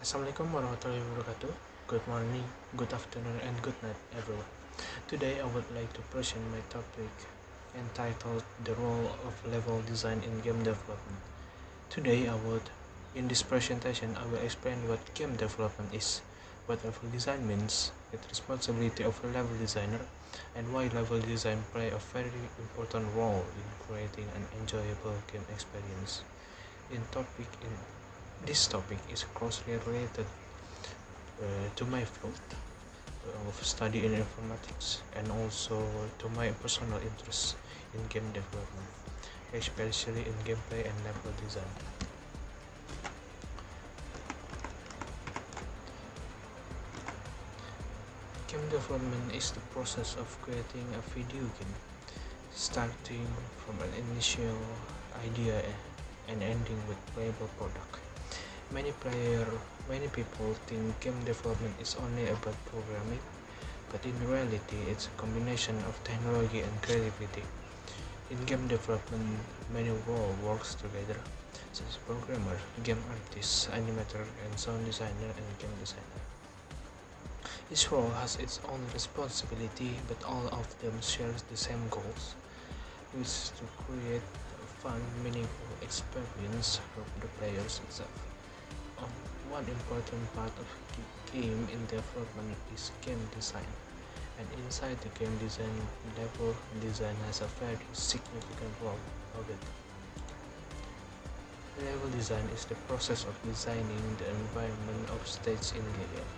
Assalamualaikum warahmatullahi wabarakatuh. Good morning, good afternoon, and good night, everyone. Today, I would like to present my topic entitled The Role of Level Design in Game Development. In this presentation, I will explain what game development is, what level design means, the responsibility of a level designer, and why level design play a very important role in creating an enjoyable game experience. In this topic is closely related to my field of study in informatics and also to my personal interest in game development, especially in gameplay and level design. Game development is the process of creating a video game, starting from an initial idea and ending with playable product. Many people think game development is only about programming, but in reality it's a combination of technology and creativity. In game development, many roles work together, such as programmer, game artist, animator, and sound designer and game designer. Each role has its own responsibility, but all of them share the same goals, which is to create a fun, meaningful experience for the players itself. One important part of game in development is game design, and inside the game design, level design has a very significant role of it. Level design is the process of designing the environment of stage in game.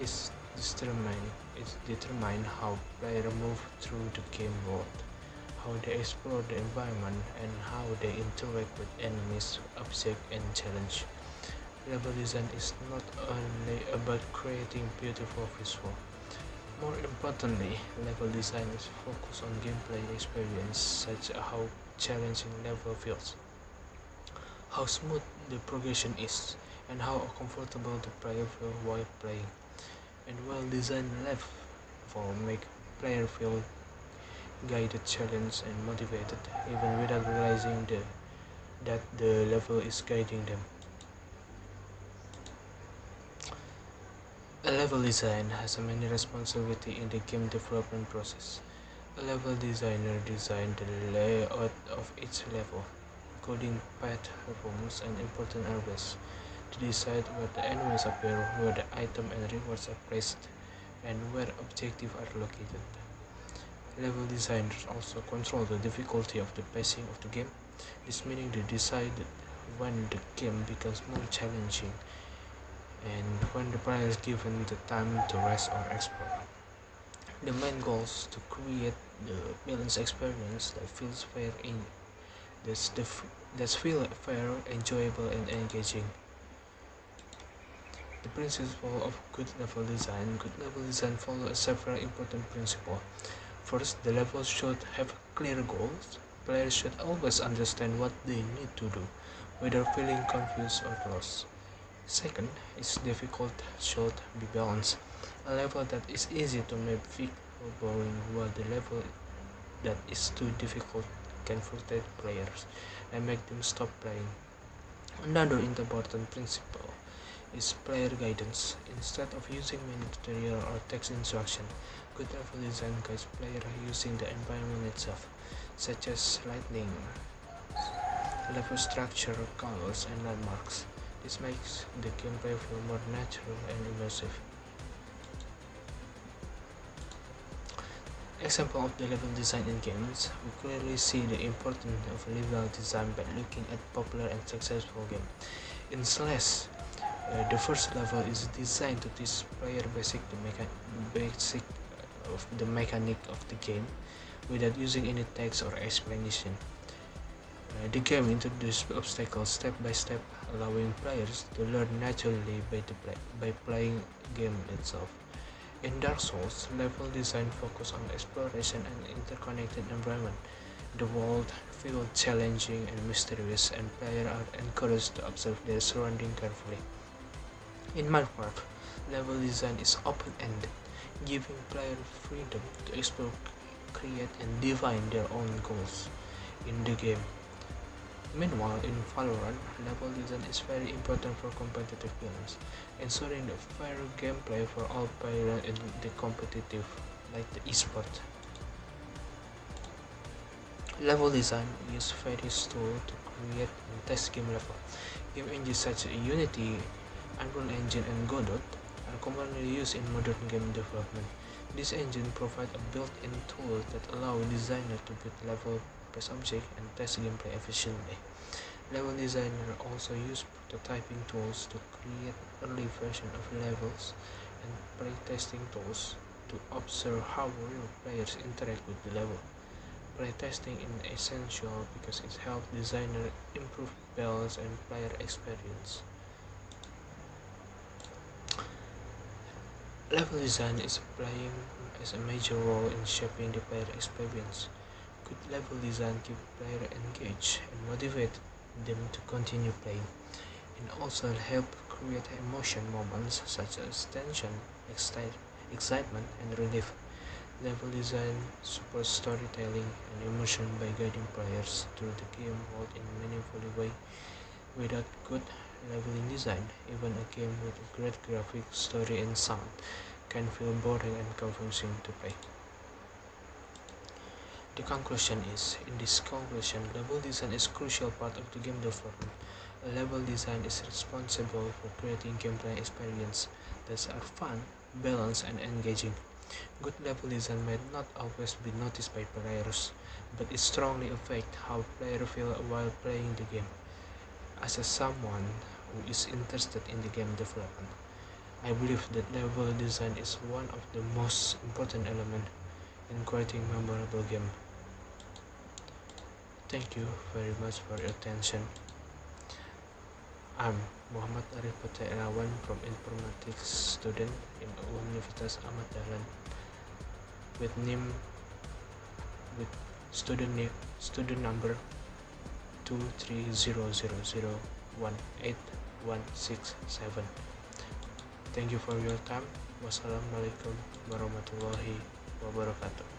It's determine how players move through the game world, how they explore the environment, and how they interact with enemies, objects, and challenge. Level design is not only about creating beautiful visual. More importantly, level design is focused on gameplay experience, such as how challenging level feels, how smooth the progression is, and how comfortable the player feels while playing. And well-designed level make player feel guided, challenged, and motivated, even without realizing that the level is guiding them. A level design has many responsibilities in the game development process. A level designer designs the layout of each level, including path, rooms, and important areas, to decide where the enemies appear, where the items and rewards are placed, and where objectives are located. Level designers also control the difficulty of the pacing of the game. This meaning they decide when the game becomes more challenging and when the player is given the time to rest or explore. The main goal is to create the balanced experience that feels fair, enjoyable, and engaging. The principle of good level design. Good level design follows several important principles. First, the levels should have clear goals. Players should always understand what they need to do, whether feeling confused or lost. Second, its difficult should be balanced. A level that is easy to make feel boring, while the level that is too difficult can frustrate players and make them stop playing. Another important principle is player guidance. Instead of using many tutorial or text instruction, good level design guides players using the environment itself, such as lighting, level structure, colors, and landmarks. This makes the gameplay feel more natural and immersive. Example of the level design in games. We clearly see the importance of level design by looking at popular and successful games. In Slash, the first level is designed to teach player basic of the mechanic of the game without using any text or explanation. The game introduces obstacles step by step, allowing players to learn naturally by playing game itself. In Dark Souls, level design focuses on exploration and interconnected environment. The world feels challenging and mysterious, and players are encouraged to observe their surroundings carefully. In Minecraft, level design is open-ended, giving players freedom to explore, create, and define their own goals in the game. Meanwhile, in Valorant, level design is very important for competitive games, ensuring the fair gameplay for all players in the competitive, like the esport. Level design uses various tools to create and test game level. Game engines such as Unity, Unreal Engine, and Godot are commonly used in modern game development. This engine provides a built-in tool that allows designers to build level-based objects and test gameplay efficiently. Level designers also use prototyping tools to create early versions of levels and playtesting tools to observe how real players interact with the level. Playtesting is essential because it helps designers improve balance and player experience. Level design is playing as a major role in shaping the player experience. Good level design keeps players engaged and motivate them to continue playing, and also help create emotion moments such as tension, excitement, and relief. Level design supports storytelling and emotion by guiding players through the game world in a meaningful way. Without good leveling design, even a game with a great graphics, story, and sound can feel boring and confusing to play. The conclusion is, in this conclusion, level design is a crucial part of the game development. A level design is responsible for creating gameplay experiences that are fun, balanced, and engaging. Good level design may not always be noticed by players, but it strongly affects how players feel while playing the game. As someone who is interested in the game development, I believe that level design is one of the most important elements in creating memorable game. Thank you very much for your attention. I'm Muhammad Arief Putra Irawan from Informatics student in Universitas Ahmad Dahlan with name with student number 23000181167. Thank you for your time. Wassalamualaikum warahmatullahi wabarakatuh.